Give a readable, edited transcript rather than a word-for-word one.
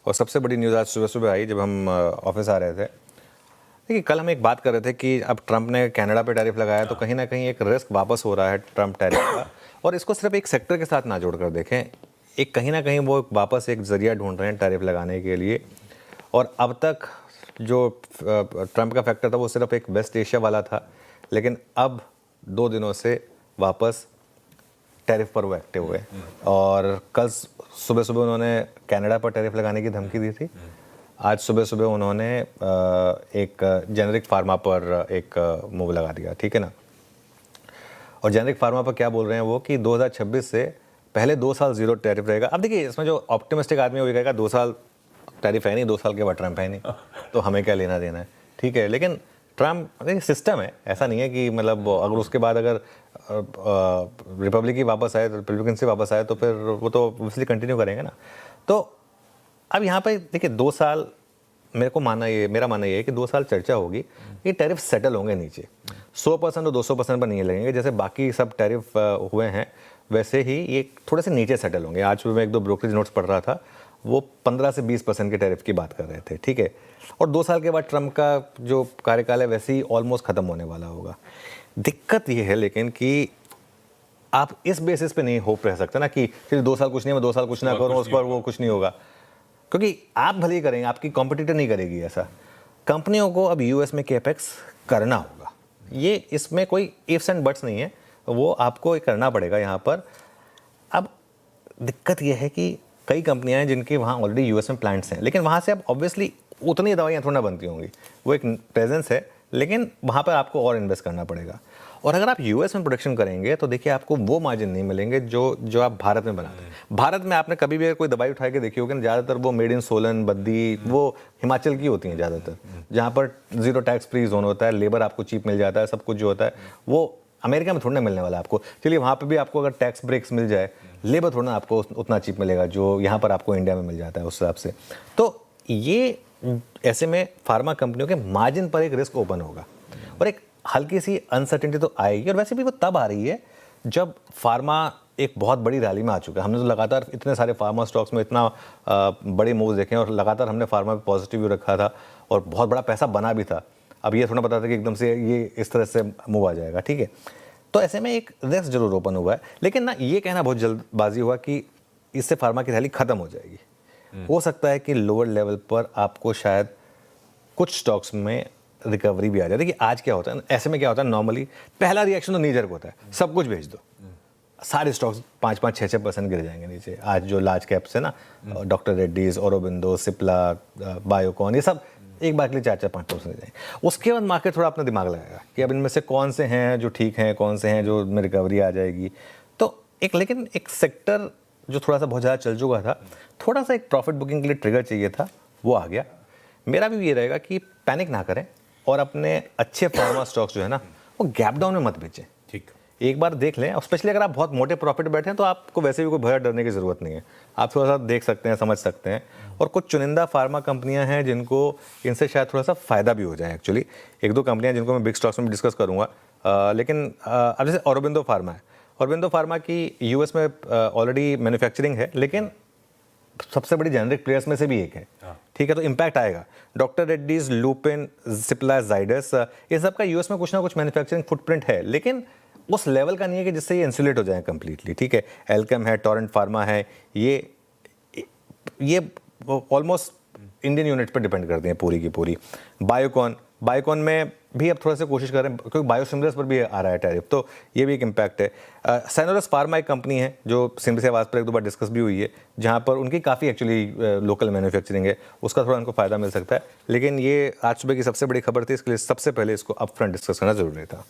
और सबसे बड़ी न्यूज़ आज सुबह सुबह आई जब हम ऑफिस आ रहे थे। देखिए, कल हम एक बात कर रहे थे कि अब ट्रंप ने कनाडा पे टैरिफ लगाया तो कहीं ना कहीं एक रिस्क वापस हो रहा है ट्रंप टैरिफ का। और इसको सिर्फ एक सेक्टर के साथ ना जोड़कर देखें, एक कहीं ना कहीं वो वापस एक जरिया ढूंढ रहे हैं टैरिफ लगाने के लिए। और अब तक जो ट्रंप का फैक्टर था वो सिर्फ एक वेस्ट एशिया वाला था, लेकिन अब 2 दिनों से वापस टैरिफ पर वो एक्टिव हुए। और कल सुबह सुबह उन्होंने कनाडा पर टैरिफ लगाने की धमकी दी थी। आज सुबह सुबह उन्होंने एक जेनरिक फार्मा पर एक मूव लगा दिया, ठीक है ना। और जेनरिक फार्मा पर क्या बोल रहे हैं वो कि 2026 से पहले 2 साल जीरो टैरिफ रहेगा। अब देखिए, इसमें जो ऑप्टिमिस्टिक आदमी है वो कहेगा 2 साल टैरिफ है नहीं, 2 साल के बाद ट्रंप है नहीं, तो हमें क्या लेना देना है, ठीक है। लेकिन ट्रंप सिस्टम है, ऐसा नहीं है कि मतलब अगर उसके बाद अगर रिपब्लिक वापस आए, रिपब्लिकन से वापस आए तो फिर वो तो ऑब्वियसली कंटिन्यू करेंगे ना। तो अब यहाँ पे देखिए 2 साल मेरा मानना ये है कि 2 साल चर्चा होगी कि टैरिफ सेटल होंगे नीचे 100% और 200% पर नहीं लगेंगे। जैसे बाकी सब टैरिफ हुए हैं वैसे ही ये थोड़े से नीचे सेटल होंगे। आज सुबह मैं 1-2 ब्रोकरेज नोट्स पढ़ रहा था, वो 15 से 20% के टैरिफ की बात कर रहे थे, ठीक है। और 2 साल के बाद ट्रंप का जो कार्यकाल है वैसे ही ऑलमोस्ट खत्म होने वाला होगा। दिक्कत ये है लेकिन कि आप इस बेसिस पे नहीं होप रह सकते ना कि फिर 2 साल कुछ नहीं, मैं 2 साल कुछ ना करूँ, उस पर वो कुछ नहीं होगा, क्योंकि आप भले ही करेंगे, आपकी कॉम्पिटिटर नहीं करेगी ऐसा। कंपनियों को अब यूएस में कैपेक्स करना होगा, ये इसमें कोई इफ्स एंड बट्स नहीं है, वो आपको करना पड़ेगा यहाँ पर। अब दिक्कत ये है कि कई कंपनियां हैं जिनके वहाँ ऑलरेडी यूएस में प्लांट्स हैं, लेकिन वहाँ से अब ऑब्वियसली उतनी दवाइयाँ थोड़ा बनती होंगी, वो एक प्रेजेंस है, लेकिन वहाँ पर आपको और इन्वेस्ट करना पड़ेगा। और अगर आप यूएस में प्रोडक्शन करेंगे तो देखिए आपको वो मार्जिन नहीं मिलेंगे जो आप भारत में बनाते हैं। भारत में आपने कभी भी कोई दवाई उठा के देखी होगी ना, ज़्यादातर वो मेड इन सोलन, बद्दी, वो हिमाचल की होती हैं ज़्यादातर, जहाँ पर जीरो टैक्स फ्री जोन होता है, लेबर आपको चीप मिल जाता है, सब कुछ जो होता है वो अमेरिका में थोड़ा ना मिलने वाला आपको। चलिए वहाँ पे भी आपको अगर टैक्स ब्रेक्स मिल जाए, लेबर थोड़ा ना आपको उतना चीप मिलेगा जो यहाँ पर आपको इंडिया में मिल जाता है उस हिसाब से। तो ये ऐसे में फार्मा कंपनियों के मार्जिन पर एक रिस्क ओपन होगा और एक हल्की सी अनसर्टेनिटी तो आएगी। और वैसे भी वो तब आ रही है जब फार्मा एक बहुत बड़ी रैली में आ चुका है। हमने तो लगातार इतने सारे फार्मा स्टॉक्स में इतना बड़े मूव्स देखे और लगातार हमने फार्मा पे पॉजिटिव व्यू रखा था और बहुत बड़ा पैसा बना भी था। अब ये थोड़ा पता था कि एकदम से ये इस तरह से मूव आ जाएगा, ठीक है। तो ऐसे में एक रिस्क जरूर ओपन हुआ है, लेकिन ना ये कहना बहुत जल्दबाजी हुआ कि इससे फार्मा की रैली खत्म हो जाएगी। हो सकता है कि लोअर लेवल पर आपको शायद कुछ स्टॉक्स में रिकवरी भी आ जाए। देखिए आज क्या होता है, ऐसे में क्या होता है, नॉर्मली पहला रिएक्शन तो नीजर को होता है, सब कुछ भेज दो, सारे स्टॉक्स 5-5, 6-6% गिर जाएंगे नीचे। आज जो लार्ज कैप्स है ना, डॉक्टर रेड्डीज, ऑरोबिंदो, सिप्ला, बायोकॉन, ये सब एक बार के लिए 4-4-5% जाएंगे। उसके बाद मार्केट थोड़ा अपना दिमाग लगाएगा कि अब इनमें से कौन से हैं जो ठीक हैं, कौन से हैं जो में रिकवरी आ जाएगी। तो लेकिन एक सेक्टर जो थोड़ा सा बहुत ज़्यादा चल चुका था, थोड़ा सा एक प्रॉफिट बुकिंग के लिए ट्रिगर चाहिए था, वो आ गया। मेरा भी ये रहेगा कि पैनिक ना करें और अपने अच्छे फार्मा स्टॉक्स जो है ना वो गैप डाउन में मत बेचें। ठीक, एक बार देख लें, और स्पेशली अगर आप बहुत मोटे प्रॉफिट बैठे हैं तो आपको वैसे भी कोई भय डरने की ज़रूरत नहीं है। आप थोड़ा सा देख सकते हैं, समझ सकते हैं। और कुछ चुनिंदा फार्मा कंपनियां हैं जिनको इनसे शायद थोड़ा सा फ़ायदा भी हो जाए। एक्चुअली 1-2 कंपनियां जिनको मैं बिग स्टॉक्स में डिस्कस करूँगा, लेकिन अब जैसे ऑरोबिंदो फार्मा है, ऑरोबिंदो फार्मा की यूएस में ऑलरेडी मैन्युफैक्चरिंग है, लेकिन सबसे बड़ी जेनरिक प्लेयर्स में से भी एक है, ठीक है। तो इम्पैक्ट आएगा। डॉक्टर रेड्डीज, लुपिन, सिप्ला, जाइडस, ये सब का यूएस में कुछ ना कुछ मैन्युफैक्चरिंग फुटप्रिंट है, लेकिन उस लेवल का नहीं है कि जिससे ये इंसुलेट हो जाए कंप्लीटली, ठीक है। एल्केम है, टोरेंट फार्मा है, ये ऑलमोस्ट इंडियन यूनिट पर डिपेंड करती हैं पूरी की पूरी। बायोकॉन में भी अब थोड़ा सा कोशिश कर रहे हैं क्योंकि बायोसिमिलर्स पर भी आ रहा है टैरिफ, तो ये भी एक इम्पैक्ट है। साइनोरस फार्मा एक कंपनी है जो सिंध से आवाज़ पर 1-2 बार डिस्कस भी हुई है, जहाँ पर उनकी काफ़ी एक्चुअली लोकल मैन्युफैक्चरिंग है, उसका थोड़ा उनको फ़ायदा मिल सकता है। लेकिन ये आज सुबह की सबसे बड़ी खबर थी, इसके लिए सबसे पहले इसको अपफ्रंट डिस्कस करना ज़रूरी था।